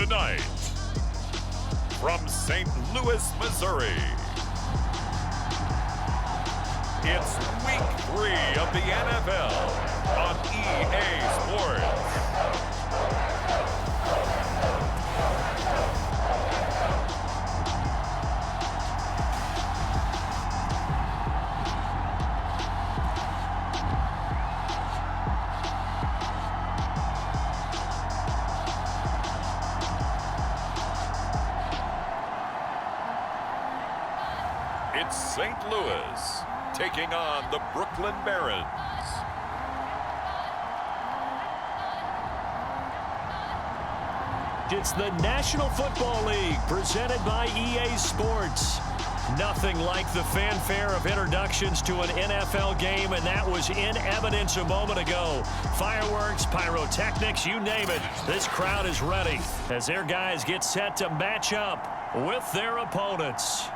Tonight, from St. Louis, Missouri, it's Week 3 of the NFL on EA Sports. It's St. Louis taking on the Brooklyn Barons. It's the National Football League presented by EA Sports. Nothing like the fanfare of introductions to an NFL game, and that was in evidence a moment ago. Fireworks, pyrotechnics, you name it. This crowd is ready as their guys get set to match up with their opponents.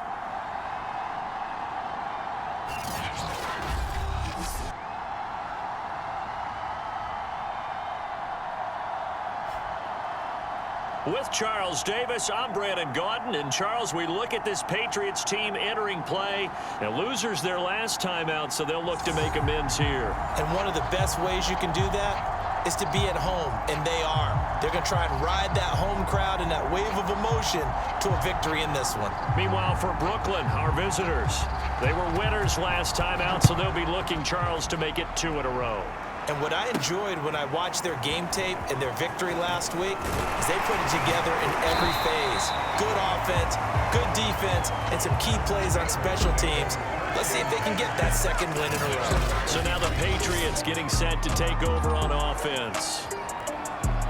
With Charles Davis, I'm Brandon Gaudin. And Charles, we look at this Patriots team entering play. Now, losers their last time out, so they'll look to make amends here. And one of the best ways you can do that is to be at home, and they are. They're going to try and ride that home crowd and that wave of emotion to a victory in this one. Meanwhile, for Brooklyn, our visitors, they were winners last time out, so they'll be looking, Charles, to make it 2 in a row. And what I enjoyed when I watched their game tape and their victory last week is they put it together in every phase. Good offense, good defense, and some key plays on special teams. Let's see if they can get that second win in a row. So now the Patriots getting set to take over on offense.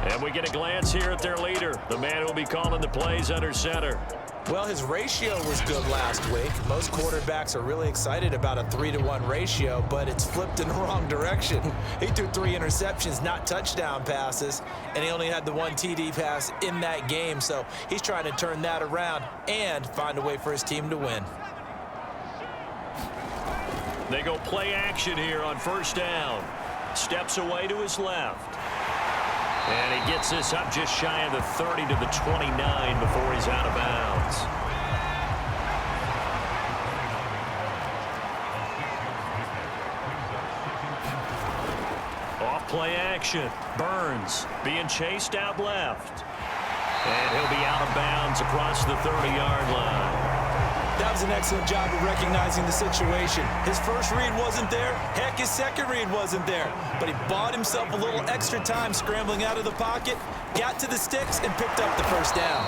And we get a glance here at their leader, the man who will be calling the plays under center. Well, his ratio was good last week. Most quarterbacks are really excited about a 3-to-1 ratio, but it's flipped in the wrong direction. He threw 3 interceptions, not touchdown passes, and he only had the 1 TD pass in that game, so he's trying to turn that around and find a way for his team to win. They go play action here on first down. Steps away to his left. And he gets this up just shy of the 30 to the 29 before he's out of bounds. Off play action. Burns being chased out left. And he'll be out of bounds across the 30-yard line. That was an excellent job of recognizing the situation. His first read wasn't there. Heck, his second read wasn't there. But he bought himself a little extra time scrambling out of the pocket, got to the sticks, and picked up the first down.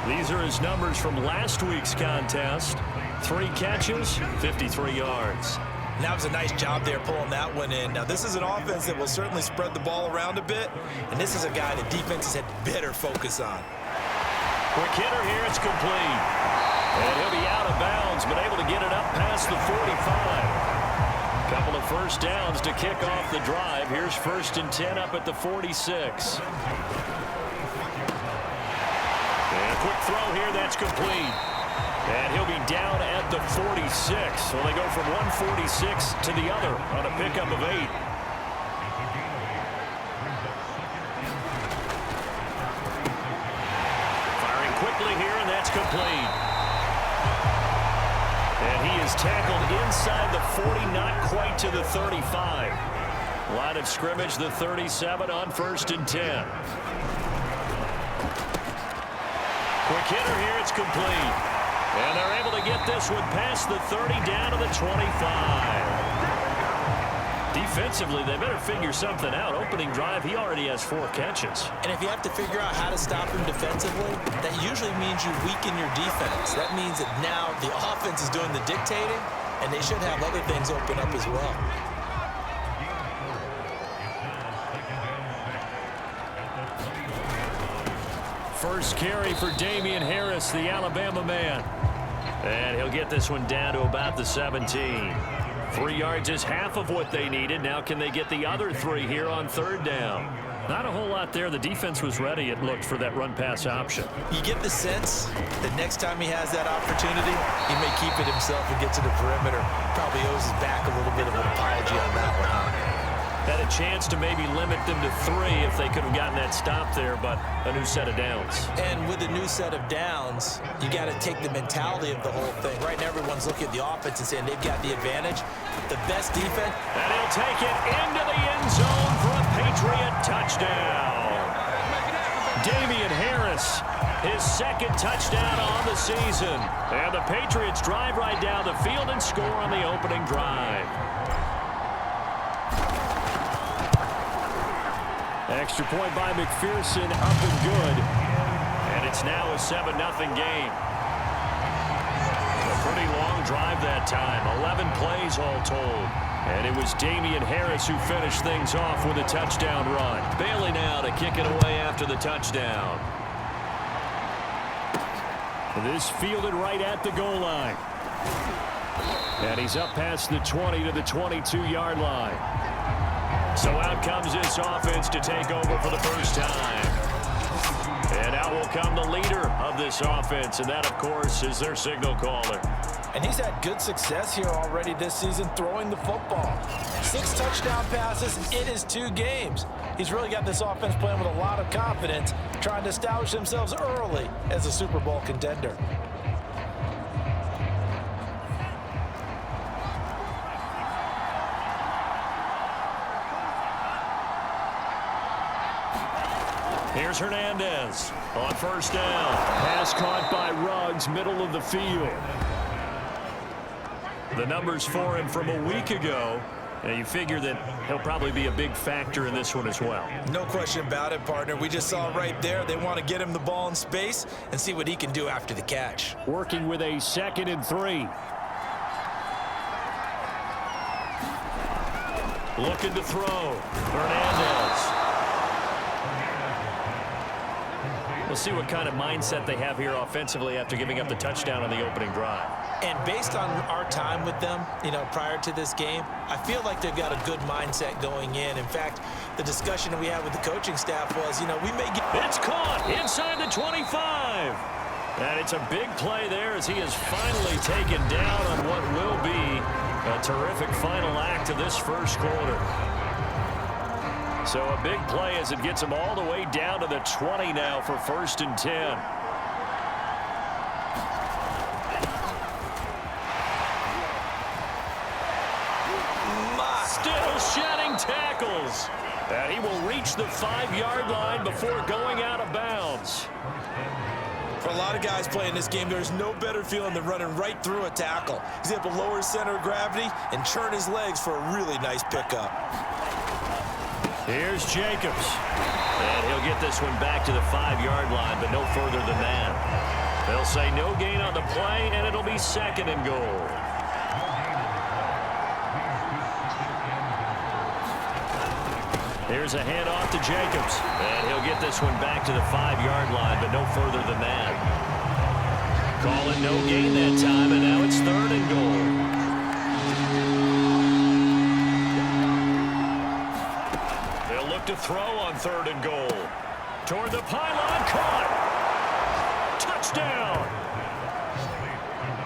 These are his numbers from last week's contest. 3 catches, 53 yards. And that was a nice job there pulling that one in. Now, this is an offense that will certainly spread the ball around a bit, and this is a guy that defenses had better focus on. Quick hitter here, it's complete. And he'll be out of bounds, but able to get it up past the 45. Couple of first downs to kick off the drive. Here's 1st and 10 up at the 46. And a quick throw here, that's complete. And he'll be down at the 46. So they go from 146 to the other on a pickup of 8. Quickly here, and that's complete. And he is tackled inside the 40, not quite to the 35. Line of scrimmage, the 37 on 1st and 10. Quick hitter here, it's complete. And they're able to get this one past the 30 down to the 25. Defensively, they better figure something out. Opening drive, he already has 4 catches. And if you have to figure out how to stop him defensively, that usually means you weaken your defense. That means that now the offense is doing the dictating, and they should have other things open up as well. First carry for Damian Harris, the Alabama man. And he'll get this one down to about the 17. 3 yards is half of what they needed. Now can they get the other 3 here on 3rd down? Not a whole lot there. The defense was ready, it looked, for that run-pass option. You get the sense that next time he has that opportunity, he may keep it himself and get to the perimeter. Probably owes his back a little bit of an apology on that one, huh? That A chance to maybe limit them to 3 if they could have gotten that stop there, but a new set of downs. And with a new set of downs, you got to take the mentality of the whole thing. Right now, everyone's looking at the offense and saying they've got the advantage. The best defense. And he'll take it into the end zone for a Patriot touchdown. Damian Harris, his second touchdown on the season. And the Patriots drive right down the field and score on the opening drive. Extra point by McPherson, up and good. And it's now a 7-0 game. A pretty long drive that time, 11 plays all told. And it was Damian Harris who finished things off with a touchdown run. Bailey now to kick it away after the touchdown. This fielded right at the goal line. And he's up past the 20 to the 22-yard line. So out comes this offense to take over for the first time. And out will come the leader of this offense, and that, of course, is their signal caller. And he's had good success here already this season throwing the football. 6 touchdown passes in his 2 games. He's really got this offense playing with a lot of confidence, trying to establish themselves early as a Super Bowl contender. Here's Hernandez on first down. Pass caught by Ruggs, middle of the field. The numbers for him from a week ago. And you figure that he'll probably be a big factor in this one as well. No question about it, partner. We just saw right there they want to get him the ball in space and see what he can do after the catch. Working with a 2nd and 3. Looking to throw. Hernandez. We'll see what kind of mindset they have here offensively after giving up the touchdown on the opening drive. And based on our time with them, prior to this game, I feel like they've got a good mindset going in. In fact, the discussion that we had with the coaching staff was, we may get... It's caught inside the 25. And it's a big play there as he is finally taken down on what will be a terrific final act of this first quarter. So a big play as it gets him all the way down to the 20 now for 1st and 10. Still shedding tackles. And he will reach the 5-yard line before going out of bounds. For a lot of guys playing this game, there's no better feeling than running right through a tackle. He's able to lower his center of gravity and churn his legs for a really nice pickup. Here's Jacobs. And he'll get this one back to the 5-yard line, but no further than that. They'll say no gain on the play, and it'll be 2nd and goal. Here's a handoff to Jacobs. And he'll get this one back to the 5-yard line, but no further than that. Calling no gain that time, and now it's 3rd and goal. To throw on 3rd and goal. Toward the pylon, caught. Touchdown.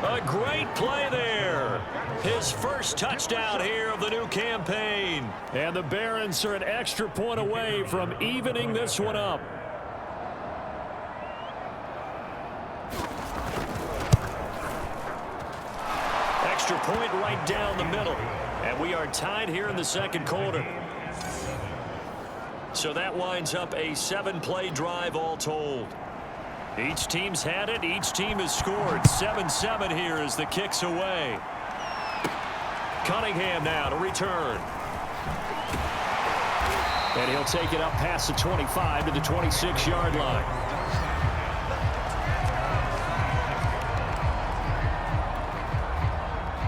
A great play there. His first touchdown here of the new campaign. And the Barons are an extra point away from evening this one up. Extra point right down the middle. And we are tied here in the 2nd quarter. So that winds up a 7-play drive all told. Each team's had it. Each team has scored. 7-7 here as the kick's away. Cunningham now to return. And he'll take it up past the 25 to the 26-yard line.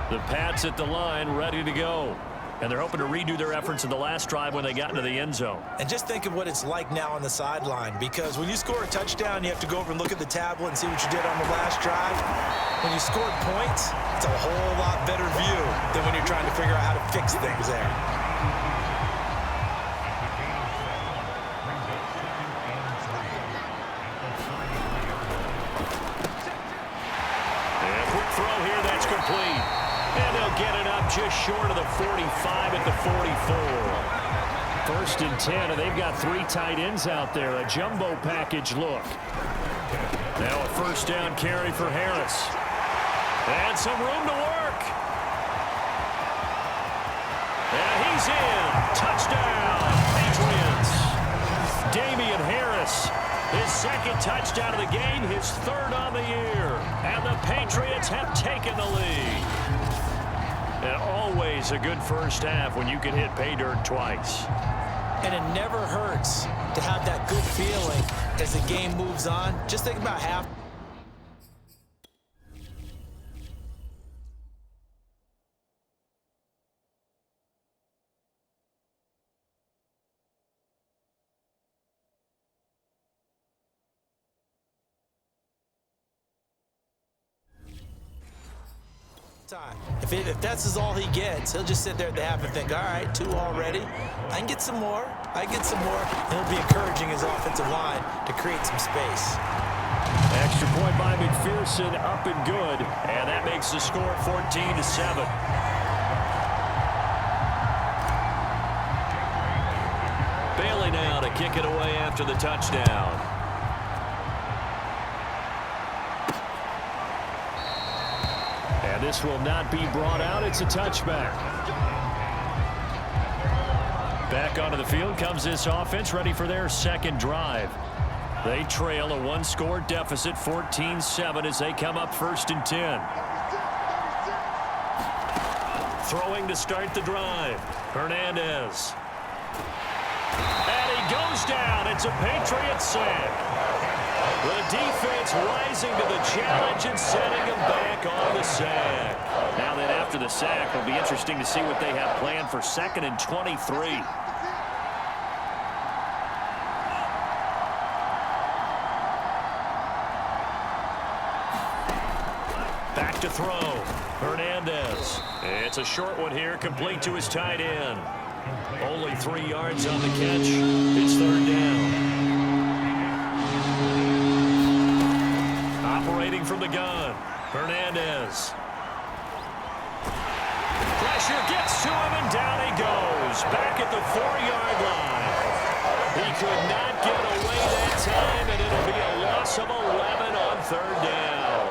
The Pats at the line ready to go. And they're hoping to redo their efforts in the last drive when they got into the end zone. And just think of what it's like now on the sideline, because when you score a touchdown, you have to go over and look at the tablet and see what you did on the last drive. When you scored points, it's a whole lot better view than when you're trying to figure out how to fix things there. And a quick throw here, that's complete. And they'll get it up just short of the 45 at the 44. First and 10, and they've got 3 tight ends out there. A jumbo package look. Now a first down carry for Harris. And some room to work. And he's in. Touchdown, Patriots. Damian Harris, his second touchdown of the game, his 3rd on the year. And the Patriots have taken the lead. And always a good first half when you can hit pay dirt twice. And it never hurts to have that good feeling as the game moves on. Just think about half. Time. If that's all he gets, he'll just sit there at the half and think, all right, 2 already. I can get some more. I get some more. And he'll be encouraging his offensive line to create some space. Extra point by McPherson, up and good. And that makes the score 14-7. Bailey now to kick it away after the touchdown. And this will not be brought out. It's a touchback. Back onto the field comes this offense, ready for their second drive. They trail a 1-score deficit, 14-7, as they come up first and 10. Throwing to start the drive. Hernandez. And he goes down. It's a Patriots sack. The defense rising to the challenge and setting him back on the sack. Now then, after the sack, it'll be interesting to see what they have planned for 2nd and 23. Back to throw. Hernandez. It's a short one here, complete to his tight end. Only 3 yards on the catch. It's 3rd down. Operating from the gun. Hernandez. Pressure gets to him, and down he goes. Back at the 4-yard line. He could not get away that time, and it'll be a loss of 11 on 3rd down.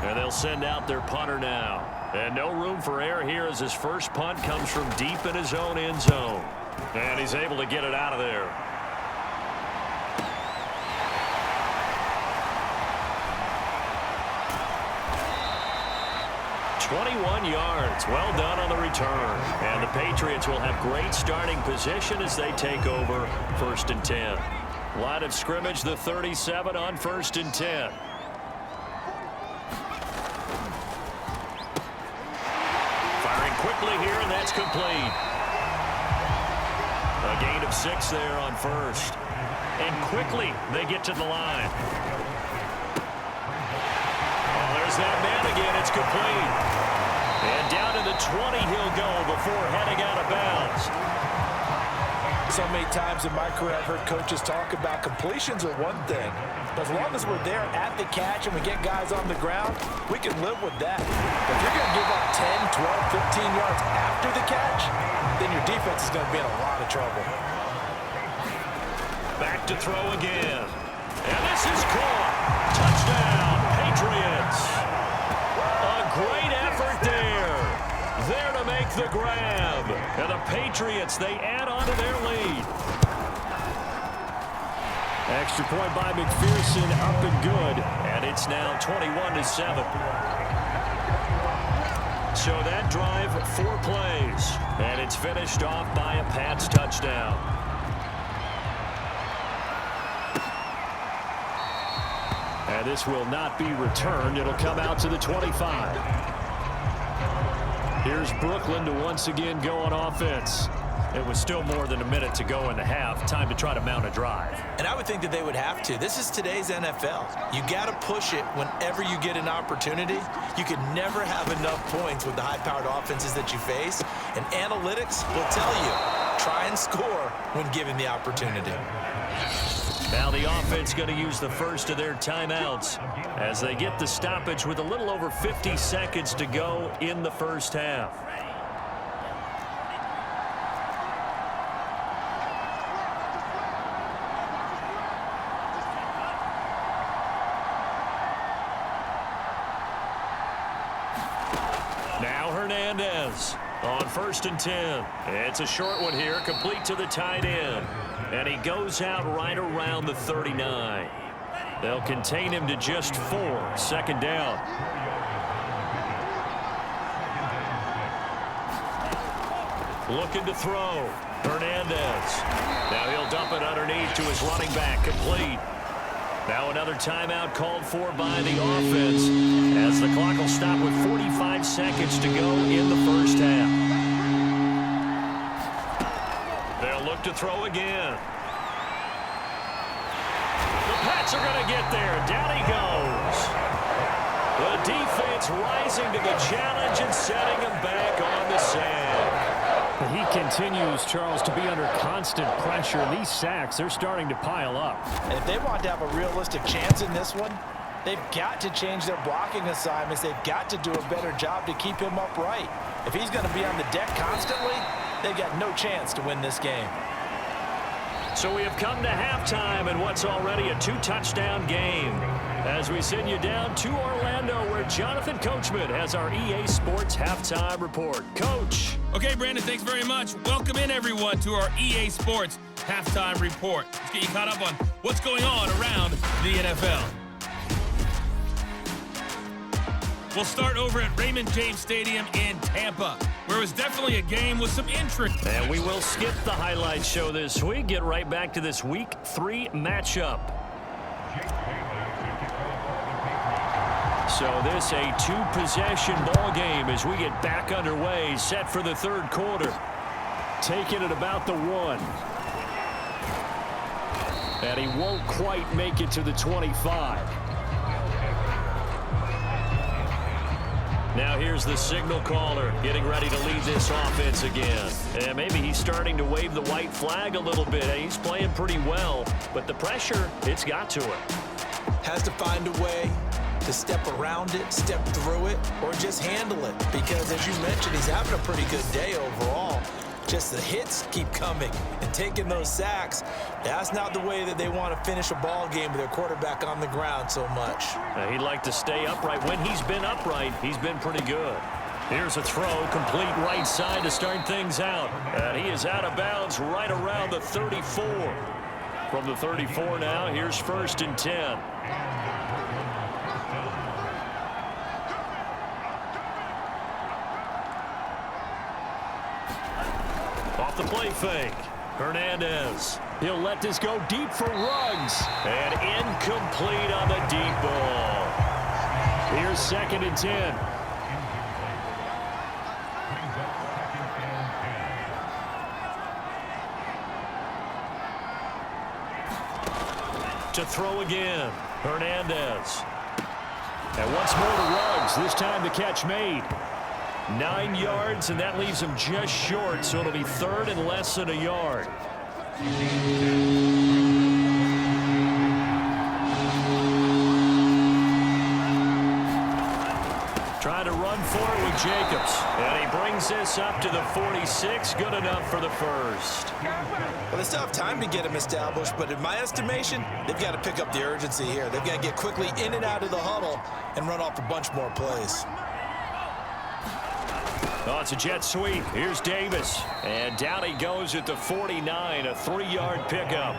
And they'll send out their punter now. And no room for error here as his first punt comes from deep in his own end zone. And he's able to get it out of there. 21 yards. Well done on the return. And the Patriots will have great starting position as they take over 1st and 10. Line of scrimmage, the 37 on 1st and 10. Firing quickly here, and that's complete. A gain of 6 there on 1st. And quickly they get to the line. Oh, there's that man again. It's complete. And down to the 20 he'll go before heading out of bounds. So many times in my career I've heard coaches talk about completions are one thing. But as long as we're there at the catch and we get guys on the ground, we can live with that. But if you're going to give up 10, 12, 15 yards after the catch, then your defense is going to be in a lot of trouble. Back to throw again. And this is caught. Touchdown, Patriots. A great effort there. There to make the grab. And the Patriots, they add on to their lead. Extra point by McPherson, up and good. And it's now 21-7. So that drive, 4 plays. And it's finished off by a Pats touchdown. And this will not be returned. It'll come out to the 25. Here's Brooklyn to once again go on offense. It was still more than a minute to go in the half. Time to try to mount a drive. And I would think that they would have to. This is today's NFL. You got to push it whenever you get an opportunity. You can never have enough points with the high-powered offenses that you face. And analytics will tell you, try and score when given the opportunity. Now the offense going to use the first of their timeouts as they get the stoppage with a little over 50 seconds to go in the first half. Now Hernandez on 1st and 10. It's a short one here, complete to the tight end. And he goes out right around the 39. They'll contain him to just 4. 2nd down. Looking to throw. Hernandez. Now he'll dump it underneath to his running back. Complete. Now another timeout called for by the offense as the clock will stop with 45 seconds to go in the first half. They'll look to throw again. The Pats are going to get there. Down he goes. The defense rising to the challenge and setting him back on the sand. He continues, Charles, to be under constant pressure. These sacks, they're starting to pile up. And if they want to have a realistic chance in this one, they've got to change their blocking assignments. They've got to do a better job to keep him upright. If he's going to be on the deck constantly, they've got no chance to win this game. So we have come to halftime in what's already a 2-touchdown game. As we send you down to Orlando, where Jonathan Coachman has our EA Sports halftime report. Coach. Okay, Brandon, thanks very much. Welcome in, everyone, to our EA Sports halftime report. Let's get you caught up on what's going on around the NFL. We'll start over at Raymond James Stadium in Tampa, where it was definitely a game with some intrigue. And we will skip the highlight show this week. Get right back to this Week 3 matchup. So this a 2-possession ball game as we get back underway, set for the 3rd quarter. Taking it about the 1. And he won't quite make it to the 25. Now here's the signal caller getting ready to lead this offense again. And maybe he's starting to wave the white flag a little bit. He's playing pretty well, but the pressure, it's got to him. Has to find a way to step around it, step through it, or just handle it. Because as you mentioned, he's having a pretty good day overall. Just the hits keep coming and taking those sacks. That's not the way that they want to finish a ball game with their quarterback on the ground so much. He'd like to stay upright. When he's been upright, he's been pretty good. Here's a throw, complete right side to start things out. And he is out of bounds right around the 34. From the 34 now, here's 1st and 10. Off the play fake. Hernandez. He'll let this go deep for Ruggs. And incomplete on the deep ball. Here's 2nd and 10. To throw again. Hernandez. And once more to Ruggs. This time the catch made. 9 yards, and that leaves him just short, so it'll be 3rd and less than a yard. Trying to run for it with Jacobs. And he brings this up to the 46. Good enough for the 1st. Well, they still have time to get him established, but in my estimation, they've got to pick up the urgency here. They've got to get quickly in and out of the huddle and run off a bunch more plays. Oh, it's a jet sweep. Here's Davis. And down he goes at the 49, a 3-yard pickup.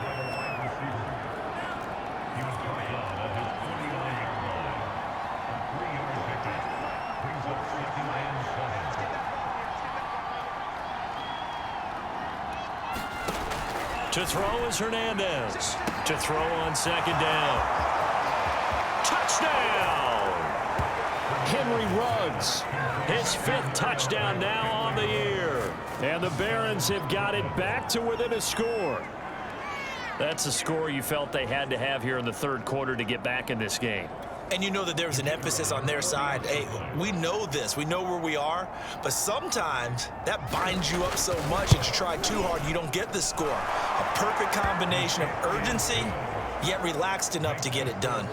To throw is Hernandez. To throw on 2nd down. Touchdown! Henry Ruggs. His 5th touchdown now on the year. And the Barons have got it back to within a score. That's a score you felt they had to have here in the 3rd quarter to get back in this game. And you know that there's an emphasis on their side. Hey, we know this. We know where we are. But sometimes that binds you up so much that you try too hard, you don't get the score. A perfect combination of urgency, yet relaxed enough to get it done.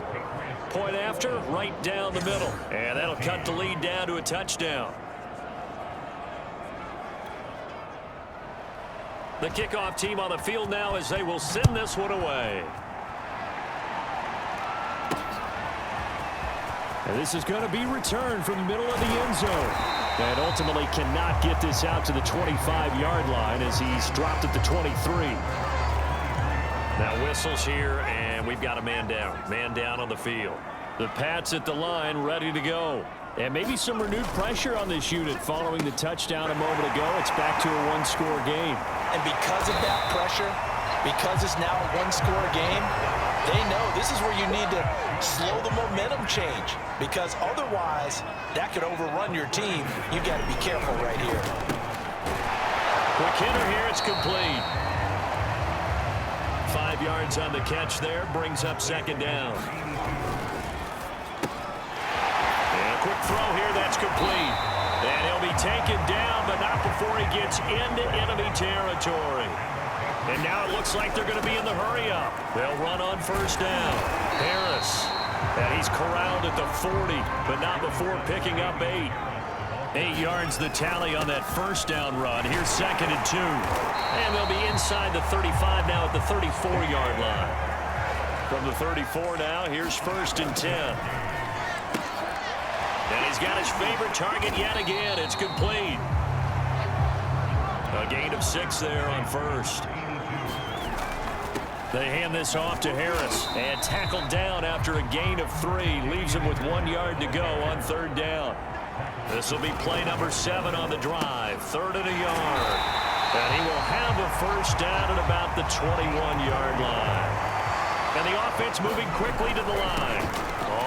Point after, right down the middle. And that'll cut the lead down to a touchdown. The kickoff team on the field now as they will send this one away. And this is going to be returned from the middle of the end zone. And ultimately cannot get this out to the 25-yard line as he's dropped at the 23. Now whistles here, and we've got a man down. Man down on the field. The Pats at the line ready to go. And maybe some renewed pressure on this unit following the touchdown a moment ago. It's back to a one-score game. And because of that pressure, because it's now a one-score game, they know this is where you need to slow the momentum change, because otherwise that could overrun your team. You got to be careful right here. Quick hitter here. It's complete. 5 yards on the catch there. Brings up second down. Quick throw here, that's complete. And he'll be taken down, but not before he gets into enemy territory. And now it looks like they're going to be in the hurry-up. They'll run on first down. Harris. And he's corralled at the 40, but not before picking up 8. 8 yards the tally on that first down run. Here's 2nd and 2. And they'll be inside the 35 now at the 34-yard line. From the 34 now, here's 1st and 10. And he's got his favorite target yet again. It's complete. A gain of 6 there on first. They hand this off to Harris. And tackled down after a gain of 3. Leaves him with 1 yard to go on 3rd down. This will be play number 7 on the drive. 3rd and a yard. And he will have a first down at about the 21-yard line. And the offense moving quickly to the line.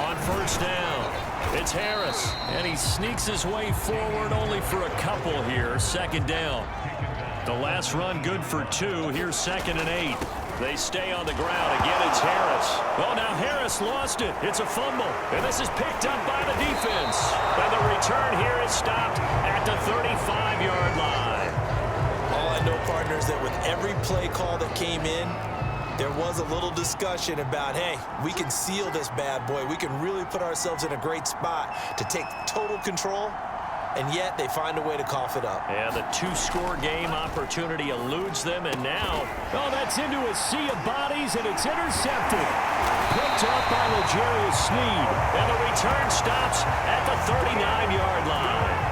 On first down. It's Harris, and he sneaks his way forward only for a couple here. 2nd down. The last run good for 2. Here's 2nd and 8. They stay on the ground. Again, it's Harris. Oh, now Harris lost it. It's a fumble, and this is picked up by the defense. And the return here is stopped at the 35-yard line. All I know, partner, is that with every play call that came in, there was a little discussion about, hey, we can seal this bad boy. We can really put ourselves in a great spot to take total control, and yet they find a way to cough it up. And the 2-score game opportunity eludes them, and now, oh, that's into a sea of bodies, and it's intercepted. Picked up by L'Jarius Sneed, and the return stops at the 39-yard line.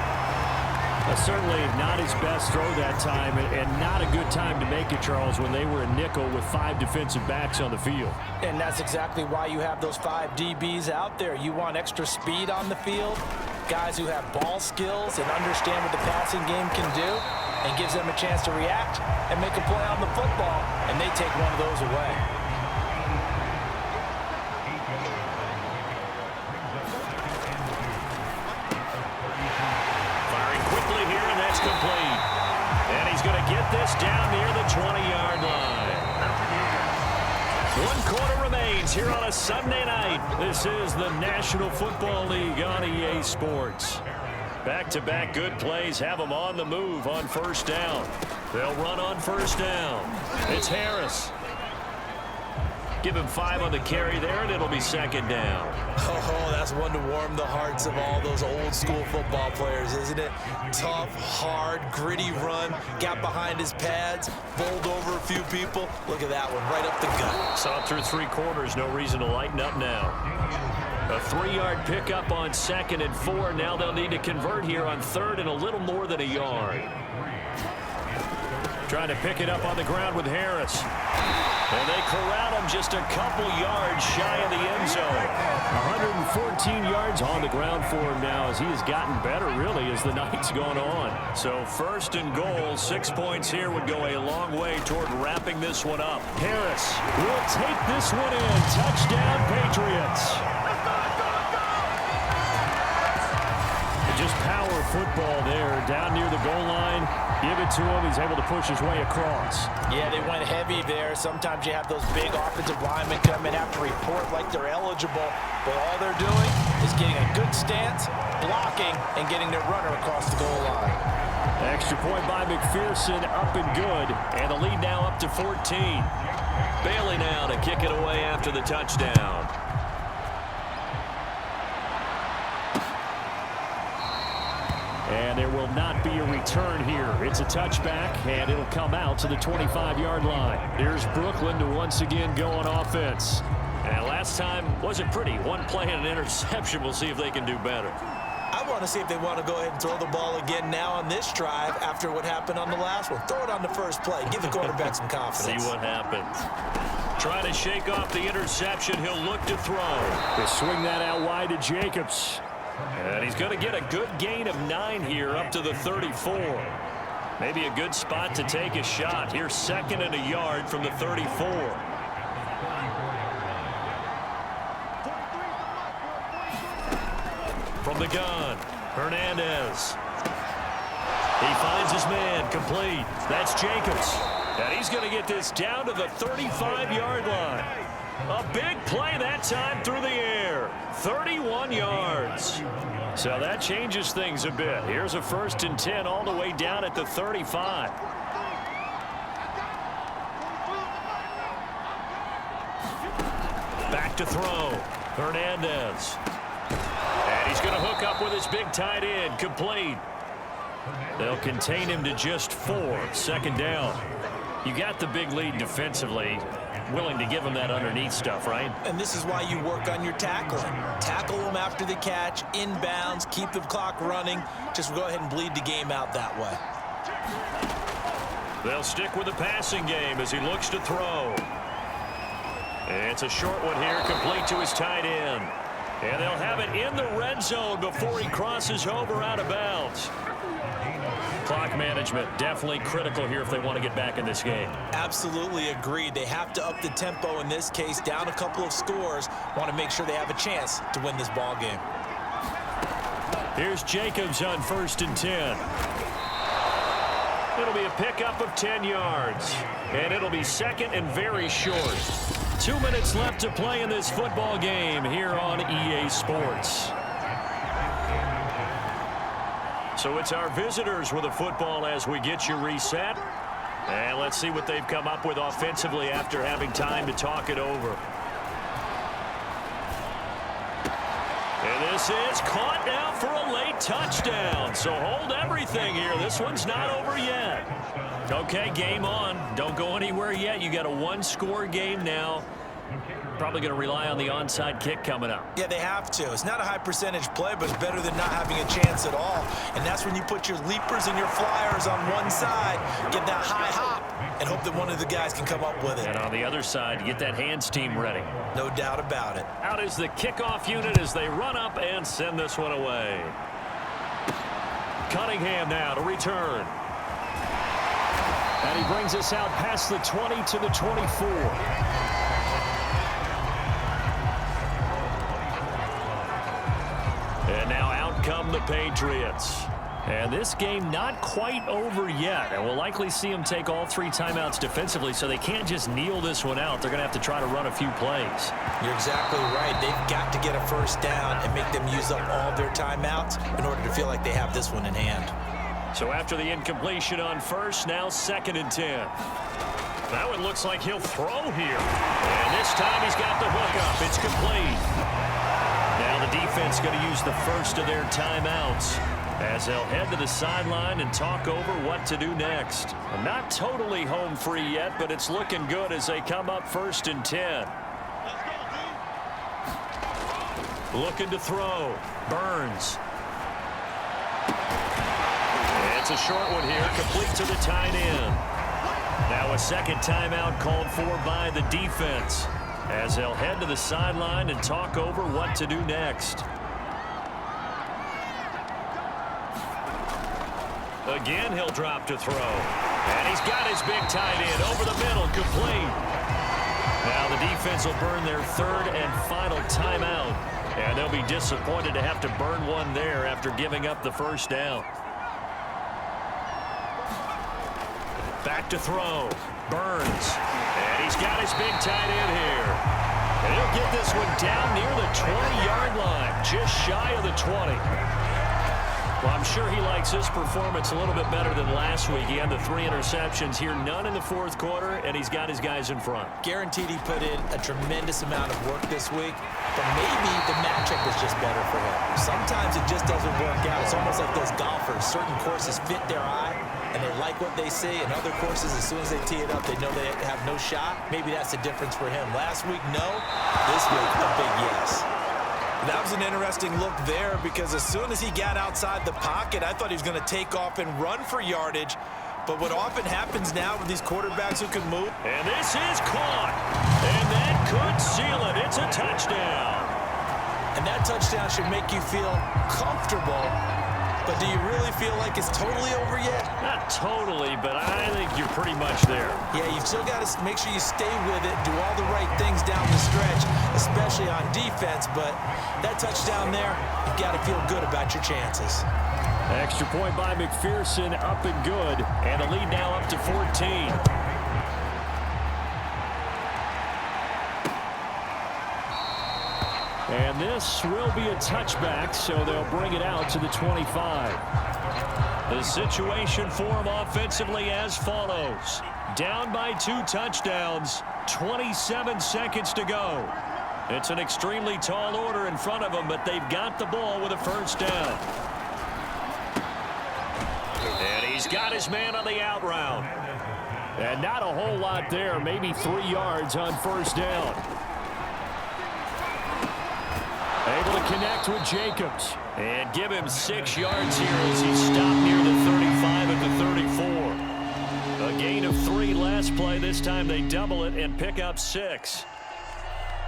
Certainly not his best throw that time, and not a good time to make it, Charles, when they were a nickel with 5 defensive backs on the field. And that's exactly why you have those 5 DBs out there. You want extra speed on the field, guys who have ball skills and understand what the passing game can do, and gives them a chance to react and make a play on the football, and they take one of those away. Complete. And he's going to get this down near the 20-yard line. 1 quarter remains here on a Sunday night. This is the National Football League on EA Sports. Back-to-back good plays have them on the move on first down. They'll run on first down. It's Harris. Give him 5 on the carry there, and it'll be 2nd down. Oh, that's one to warm the hearts of all those old-school football players, isn't it? Tough, hard, gritty run, got behind his pads, bowled over a few people. Look at that one, right up the gut. Saw through 3 quarters, no reason to lighten up now. A 3-yard pickup on 2nd and 4. Now they'll need to convert here on 3rd and a little more than a yard. Trying to pick it up on the ground with Harris. And they corral him just a couple yards shy of the end zone. 114 yards on the ground for him now as he has gotten better, really, as the night's gone on. So 1st and goal, 6 points here would go a long way toward wrapping this one up. Harris will take this one in. Touchdown, Patriots. Just power football there, down near the goal line. Give it to him. He's able to push his way across. Yeah, they went heavy there. Sometimes you have those big offensive linemen come in, have to report like they're eligible, but all they're doing is getting a good stance, blocking, and getting their runner across the goal line. Extra point by McPherson, up and good, and the lead now up to 14. Bailey now to kick it away after the touchdown. And there will not be a return here. It's a touchback, and it'll come out to the 25-yard line. Here's Brooklyn to once again go on offense. And last time wasn't pretty. 1 play and an interception. We'll see if they can do better. I want to see if they want to go ahead and throw the ball again now on this drive after what happened on the last one. Throw it on the first play. Give the quarterback some confidence. See what happens. Trying to shake off the interception. He'll look to throw. They swing that out wide to Jacobs. And he's going to get a good gain of 9 here up to the 34. Maybe a good spot to take a shot. Here's 2nd and a yard from the 34. From the gun, Hernandez. He finds his man, complete. That's Jacobs. And he's going to get this down to the 35-yard line. A big play that time through the air. 31 yards. So that changes things a bit. Here's a 1st and 10 all the way down at the 35. Back to throw. Hernandez. And he's going to hook up with his big tight end. Complete. They'll contain him to just 4. 2nd down. You got the big lead defensively. Willing to give him that underneath stuff, right? And this is why you work on your tackling. Tackle them after the catch, inbounds, keep the clock running. Just go ahead and bleed the game out that way. They'll stick with the passing game as he looks to throw. It's a short one here, complete to his tight end. And they'll have it in the red zone before he crosses over out of bounds. Clock management definitely critical here if they want to get back in this game. Absolutely agreed. They have to up the tempo in this case, down a couple of scores. Want to make sure they have a chance to win this ball game. Here's Jacobs on 1st and 10. It'll be a pickup of 10 yards. And it'll be 2nd and very short. 2 minutes left to play in this football game here on EA Sports. So it's our visitors with the football as we get you reset. And let's see what they've come up with offensively after having time to talk it over. And this is caught now for a late touchdown. So hold everything here. This one's not over yet. Okay, game on. Don't go anywhere yet. You got a 1-score game now. Probably going to rely on the onside kick coming up. Yeah, they have to. It's not a high percentage play, but it's better than not having a chance at all. And that's when you put your leapers and your flyers on one side, get that high hop, and hope that one of the guys can come up with it. And on the other side, get that hands team ready. No doubt about it. Out is the kickoff unit as they run up and send this one away. Cunningham now to return. And he brings us out past the 20 to the 24. And now out come the Patriots. And this game not quite over yet. And we'll likely see them take all 3 timeouts defensively, so they can't just kneel this one out. They're going to have to try to run a few plays. You're exactly right. They've got to get a 1st down and make them use up all their timeouts in order to feel like they have this one in hand. So after the incompletion on 1st, now 2nd and 10. That one looks like he'll throw here. And this time he's got the hook up. It's complete. Now the defense going to use the 1st of their timeouts as they'll head to the sideline and talk over what to do next. Not totally home free yet, but it's looking good as they come up 1st and 10. Looking to throw. Burns. It's a short one here, complete to the tight end. Now a 2nd timeout called for by the defense as they'll head to the sideline and talk over what to do next. Again, he'll drop to throw. And he's got his big tight end over the middle, complete. Now the defense will burn their 3rd and final timeout. And they'll be disappointed to have to burn one there after giving up the 1st down. Back to throw. Burns. And he's got his big tight end here. And he'll get this one down near the 20-yard line, just shy of the 20. Well, I'm sure he likes his performance a little bit better than last week. He had the 3 interceptions here, none in the 4th quarter, and he's got his guys in front. Guaranteed he put in a tremendous amount of work this week, but maybe the matchup is just better for him. Sometimes it just doesn't work out. It's almost like those golfers. Certain courses fit their eye, and they like what they see, and other courses, as soon as they tee it up, they know they have no shot. Maybe that's the difference for him. Last week, no. This week, a big yes. That was an interesting look there because as soon as he got outside the pocket, I thought he was going to take off and run for yardage. But what often happens now with these quarterbacks who can move. And this is caught. And that could seal it. It's a touchdown. And that touchdown should make you feel comfortable. But do you really feel like it's totally over yet? Not totally, but I think you're pretty much there. Yeah, you've still got to make sure you stay with it, do all the right things down the stretch, especially on defense. But that touchdown there, you've got to feel good about your chances. Extra point by McPherson, up and good. And the lead now up to 14. And this will be a touchback, so they'll bring it out to the 25. The situation for them offensively as follows. Down by 2 touchdowns, 27 seconds to go. It's an extremely tall order in front of them, but they've got the ball with a first down. And he's got his man on the out route. And not a whole lot there, maybe 3 yards on first down. Able to connect with Jacobs. And give him 6 yards here as he stopped near the 35 at the 34. A gain of 3 last play. This time they double it and pick up 6.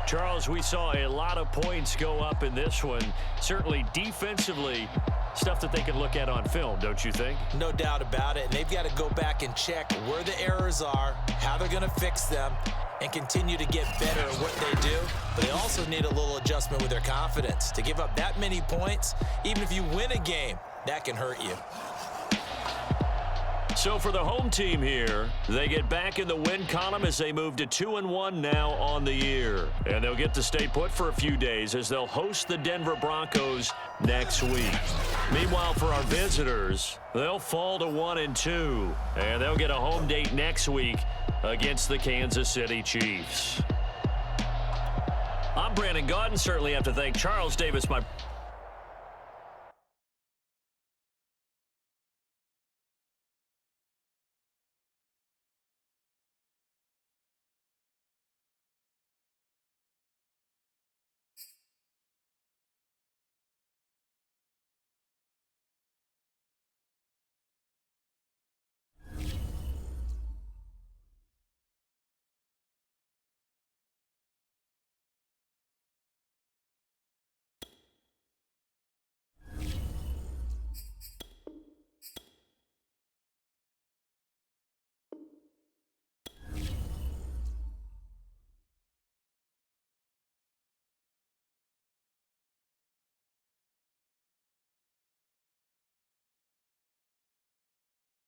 Charles, we saw a lot of points go up in this one. Certainly defensively, stuff that they can look at on film, don't you think? No doubt about it. And they've got to go back and check where the errors are, how they're going to fix them, and continue to get better at what they do. But they also need a little adjustment with their confidence. To give up that many points, even if you win a game, that can hurt you. So for the home team here, they get back in the win column as they move to 2-1 now on the year. And they'll get to stay put for a few days as they'll host the Denver Broncos next week. Meanwhile, for our visitors, they'll fall to 1-2. And they'll get a home date next week against the Kansas City Chiefs. I'm Brandon Gaudin. Certainly have to thank Charles Davis, my